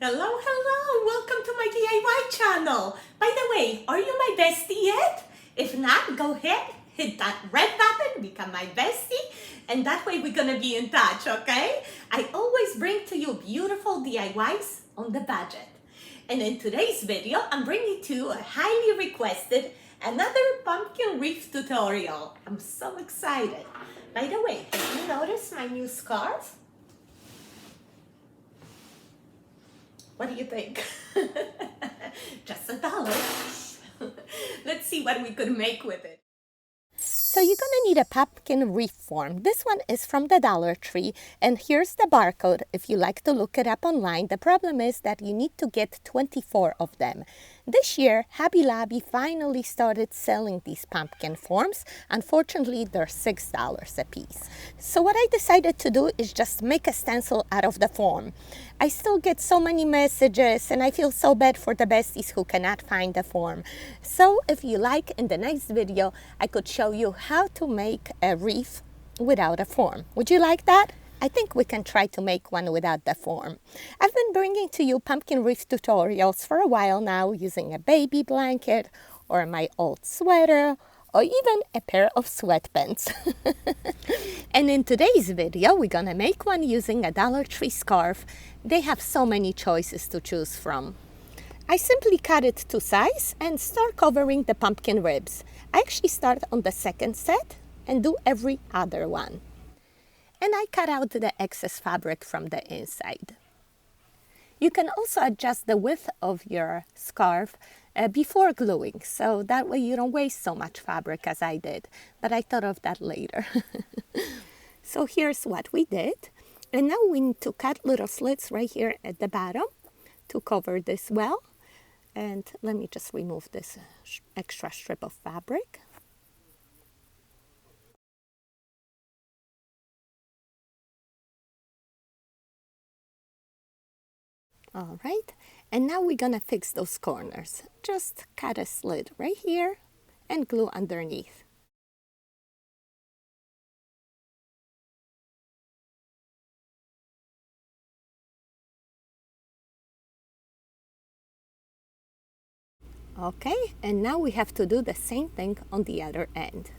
Hello, hello! Welcome to my DIY channel! By the way, are you my bestie yet? If not, go ahead, hit that red button, become my bestie, and that way we're gonna be in touch, okay? I always bring to you beautiful DIYs on the budget. And in today's video, I'm bringing to you a highly requested another pumpkin wreath tutorial. I'm so excited. By the way, have you noticed my new scarf? What do you think? Just $1. Let's see what we could make with it. So you're gonna need a pumpkin wreath form. This one is from the Dollar Tree, and here's the barcode if you like to look it up online. The problem is that you need to get 24 of them. This year, Hobby Lobby finally started selling these pumpkin forms. Unfortunately, they're $6 a piece. So what I decided to do is just make a stencil out of the form. I still get so many messages, and I feel so bad for the besties who cannot find the form. So if you like, in the next video, I could show you how to make a wreath without a form. Would you like that? I think we can try to make one without the form. I've been bringing to you pumpkin wreath tutorials for a while now using a baby blanket or my old sweater or even a pair of sweatpants. And in today's video, we're gonna make one using a Dollar Tree scarf. They have so many choices to choose from. I simply cut it to size and start covering the pumpkin ribs. I actually start on the second set and do every other one. And I cut out the excess fabric from the inside. You can also adjust the width of your scarf before gluing, so that way you don't waste so much fabric as I did, but I thought of that later. So here's what we did. And now we need to cut little slits right here at the bottom to cover this well. And let me just remove this extra strip of fabric. All right, and now we're gonna fix those corners. Just cut a slit right here and glue underneath. Okay, and now we have to do the same thing on the other end.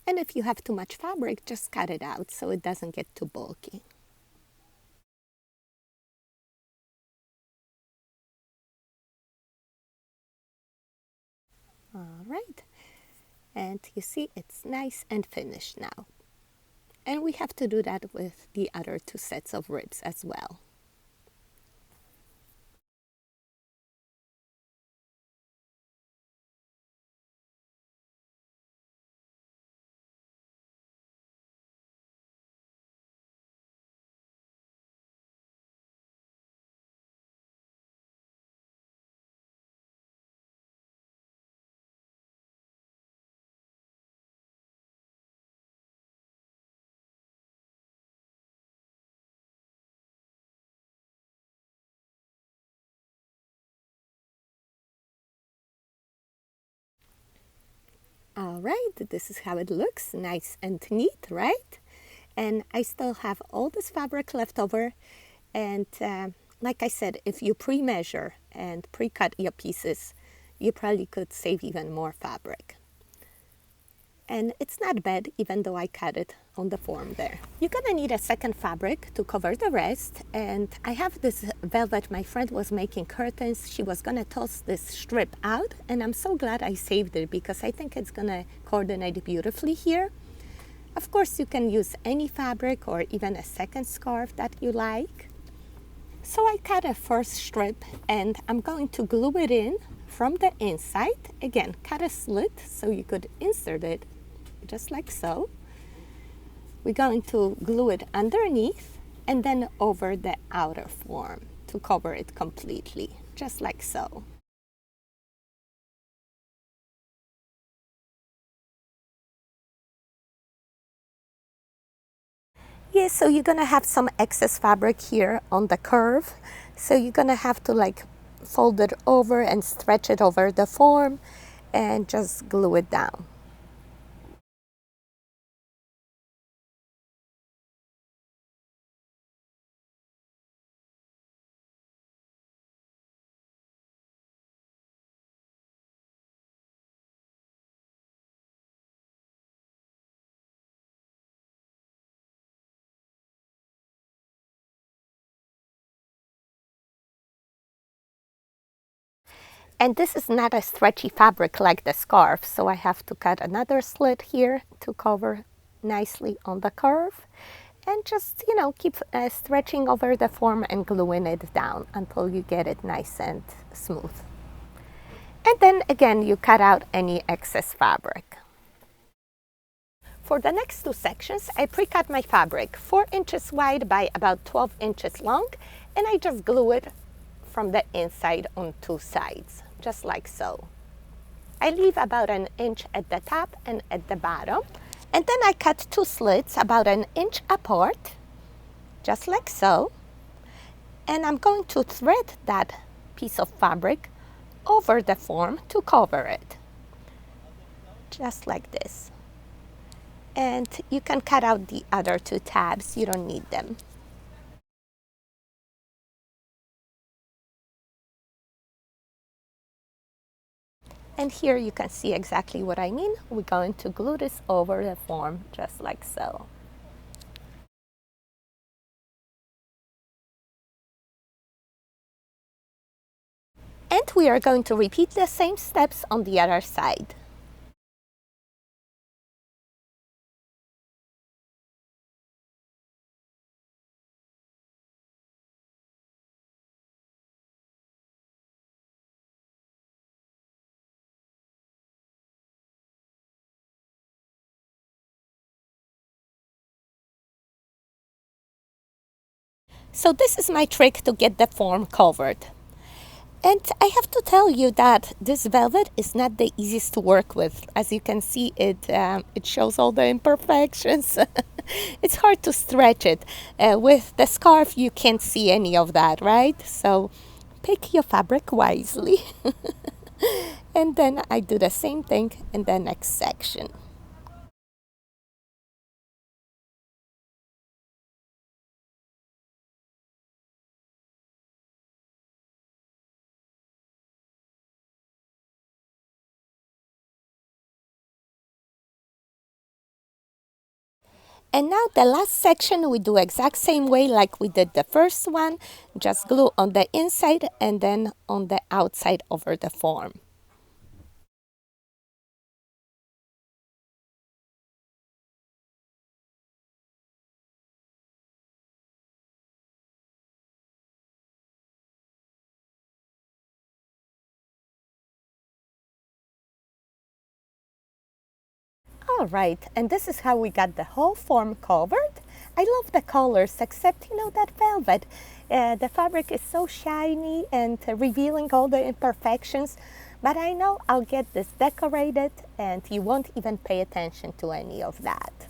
And if you have too much fabric, just cut it out so it doesn't get too bulky. All right, and you see it's nice and finished now. And we have to do that with the other two sets of ribs as well. All right, this is how it looks, nice and neat, right? And I still have all this fabric left over. And like I said, if you pre-measure and pre-cut your pieces, you probably could save even more fabric. And it's not bad, even though I cut it on the form there. You're gonna need a second fabric to cover the rest. And I have this velvet. My friend was making curtains. She was gonna toss this strip out, and I'm so glad I saved it because I think it's gonna coordinate beautifully here. Of course, you can use any fabric or even a second scarf that you like. So I cut a first strip and I'm going to glue it in from the inside. Again, cut a slit so you could insert it just like so. We're going to glue it underneath and then over the outer form to cover it completely, just like so. Yeah, so you're gonna have some excess fabric here on the curve. So you're gonna have to like fold it over and stretch it over the form and just glue it down. And this is not a stretchy fabric like the scarf, so I have to cut another slit here to cover nicely on the curve. And just, keep stretching over the form and gluing it down until you get it nice and smooth. And then again, you cut out any excess fabric. For the next two sections, I pre-cut my fabric 4 inches wide by about 12 inches long, and I just glue it from the inside on two sides, just like so. I leave about an inch at the top and at the bottom, and then I cut two slits about an inch apart, just like so. And I'm going to thread that piece of fabric over the form to cover it, just like this. And you can cut out the other two tabs, you don't need them. And here you can see exactly what I mean. We're going to glue this over the form just like so. And we are going to repeat the same steps on the other side. So this is my trick to get the form covered. And I have to tell you that this velvet is not the easiest to work with. As you can see, it shows all the imperfections. It's hard to stretch it. With the scarf, you can't see any of that, right? So pick your fabric wisely. And then I do the same thing in the next section. And now the last section we do exact same way like we did the first one, just glue on the inside and then on the outside over the form. All right, and this is how we got the whole form covered. I love the colors, except, that velvet. The fabric is so shiny and revealing all the imperfections, but I know I'll get this decorated and you won't even pay attention to any of that.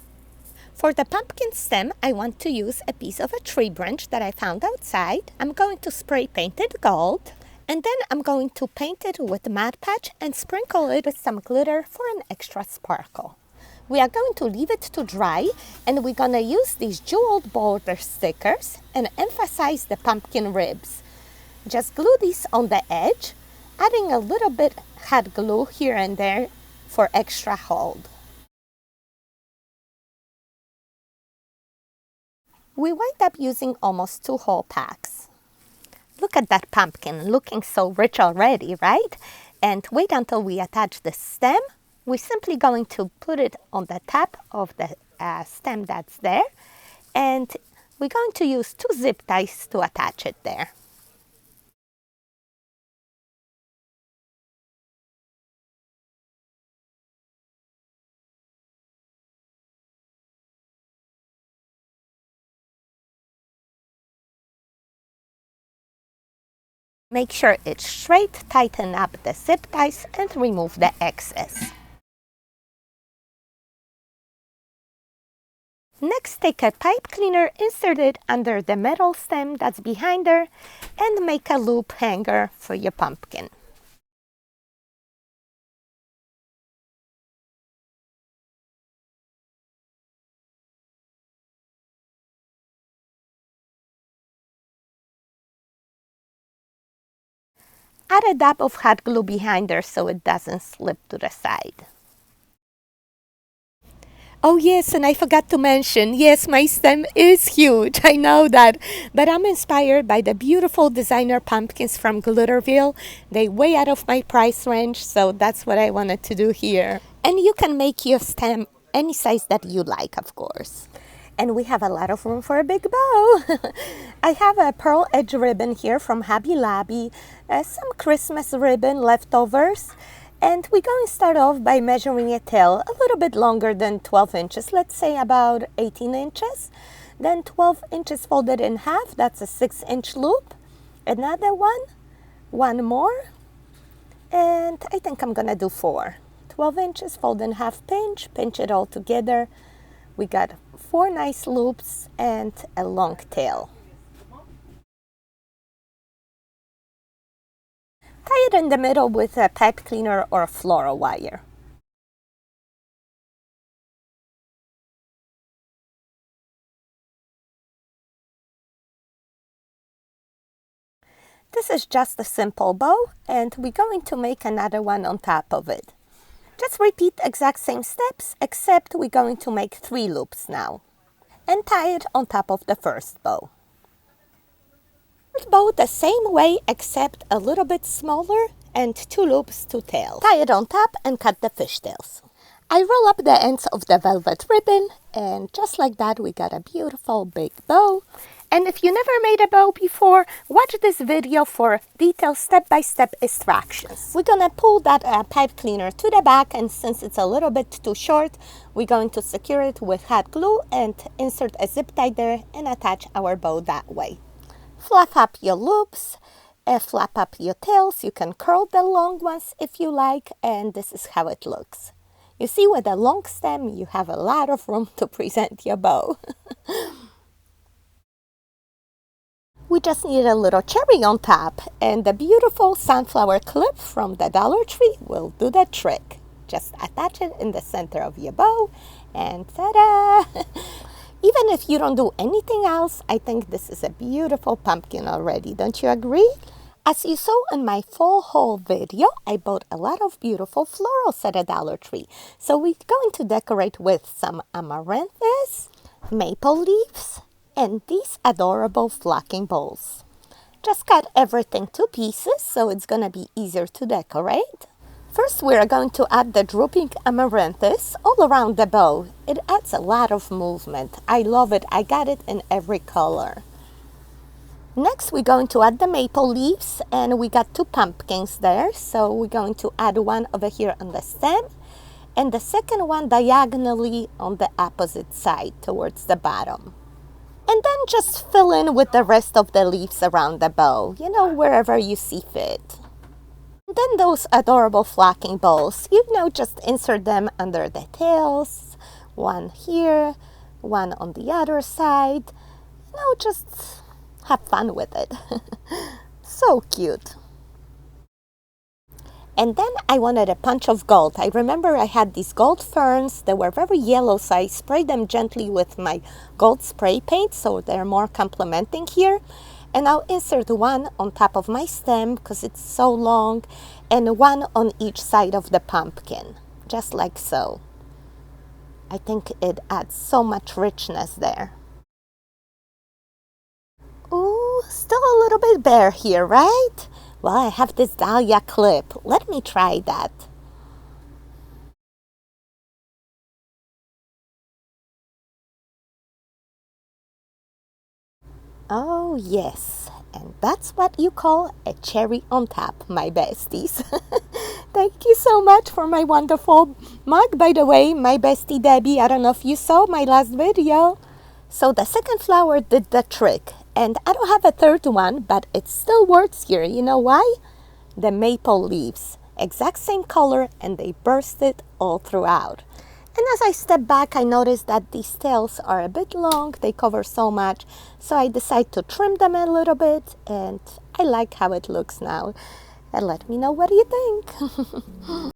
For the pumpkin stem, I want to use a piece of a tree branch that I found outside. I'm going to spray paint it gold, and then I'm going to paint it with Mod Podge and sprinkle it with some glitter for an extra sparkle. We are going to leave it to dry, and we're going to use these jeweled border stickers and emphasize the pumpkin ribs. Just glue these on the edge, adding a little bit hot glue here and there for extra hold. We wind up using almost 2 whole packs. Look at that pumpkin, looking so rich already, right? And wait until we attach the stem. We're simply going to put it on the top of the stem that's there, and we're going to use 2 zip ties to attach it there. Make sure it's straight, tighten up the zip ties, and remove the excess. Next, take a pipe cleaner, insert it under the metal stem that's behind her, and make a loop hanger for your pumpkin. Add a dab of hot glue behind her so it doesn't slip to the side. Oh, yes, and I forgot to mention, yes, my stem is huge. I know that. But I'm inspired by the beautiful designer pumpkins from Glitterville. They way out of my price range, so that's what I wanted to do here. And you can make your stem any size that you like, of course. And we have a lot of room for a big bow. I have a pearl edge ribbon here from Hobby Lobby, some Christmas ribbon leftovers. And we're going to start off by measuring a tail a little bit longer than 12 inches, let's say about 18 inches. Then 12 inches folded in half, that's a 6-inch loop. Another one more, and I think I'm gonna do 4. 12 inches, fold in half, pinch it all together. We got 4 nice loops and a long tail. Tie it in the middle with a pipe cleaner or a floral wire. This is just a simple bow, and we're going to make another one on top of it. Just repeat exact same steps, except we're going to make 3 loops now. And tie it on top of the first bow. Bow the same way, except a little bit smaller, and 2 loops, 2 tails. Tie it on top and cut the fishtails. I roll up the ends of the velvet ribbon, and just like that we got a beautiful big bow. And if you never made a bow before, watch this video for detailed step-by-step instructions. We're gonna pull that pipe cleaner to the back, and since it's a little bit too short, we're going to secure it with hot glue and insert a zip tie there and attach our bow that way. Fluff up your loops, flap up your tails. You can curl the long ones if you like, and this is how it looks. You see, with a long stem, you have a lot of room to present your bow. We just need a little cherry on top, and the beautiful sunflower clip from the Dollar Tree will do the trick. Just attach it in the center of your bow, and ta-da! Even if you don't do anything else, I think this is a beautiful pumpkin already. Don't you agree? As you saw in my fall haul video, I bought a lot of beautiful florals at a Dollar Tree. So we're going to decorate with some amaranthus, maple leaves, and these adorable flocking bowls. Just cut everything to pieces so it's going to be easier to decorate. First, we are going to add the drooping amaranthus all around the bow. It adds a lot of movement. I love it. I got it in every color. Next, we're going to add the maple leaves, and we got 2 pumpkins there. So we're going to add one over here on the stem, and the second one diagonally on the opposite side towards the bottom. And then just fill in with the rest of the leaves around the bow, wherever you see fit. Then those adorable flocking bowls, just insert them under the tails. One here, one on the other side. Just have fun with it. So cute. And then I wanted a punch of gold. I remember I had these gold ferns. They were very yellow, so I sprayed them gently with my gold spray paint, so they're more complementing here. And I'll insert one on top of my stem because it's so long, and one on each side of the pumpkin, just like so. I think it adds so much richness there. Ooh, still a little bit bare here, right? Well, I have this dahlia clip. Let me try that. Oh, yes. And that's what you call a cherry on top, my besties. Thank you so much for my wonderful mug. By the way, my bestie Debbie, I don't know if you saw my last video. So the second flower did the trick. And I don't have a third one, but it still works here. You know why? The maple leaves. Exact same color, and they bursted all throughout. And as I step back, I noticed that these tails are a bit long. They cover so much. So I decided to trim them a little bit, and I like how it looks now. And let me know what you think.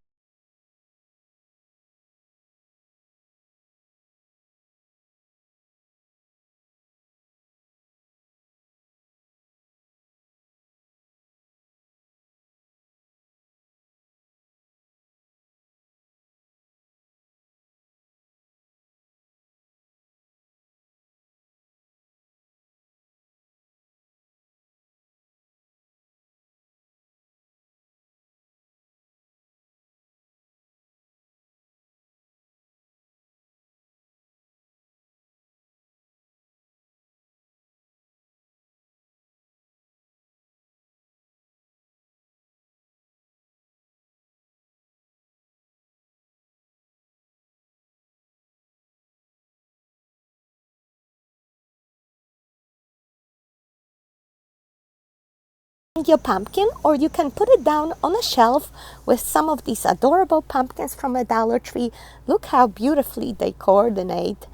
your pumpkin, or you can put it down on a shelf with some of these adorable pumpkins from a Dollar Tree. Look how beautifully they coordinate,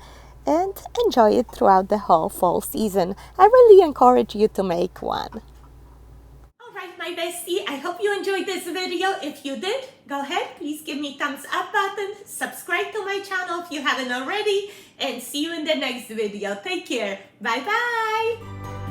and enjoy it throughout the whole fall season. I really encourage you to make one. Alright, my bestie, I hope you enjoyed this video. If you did, go ahead, please give me thumbs up button, subscribe to my channel if you haven't already, and see you in the next video. Take care. Bye bye.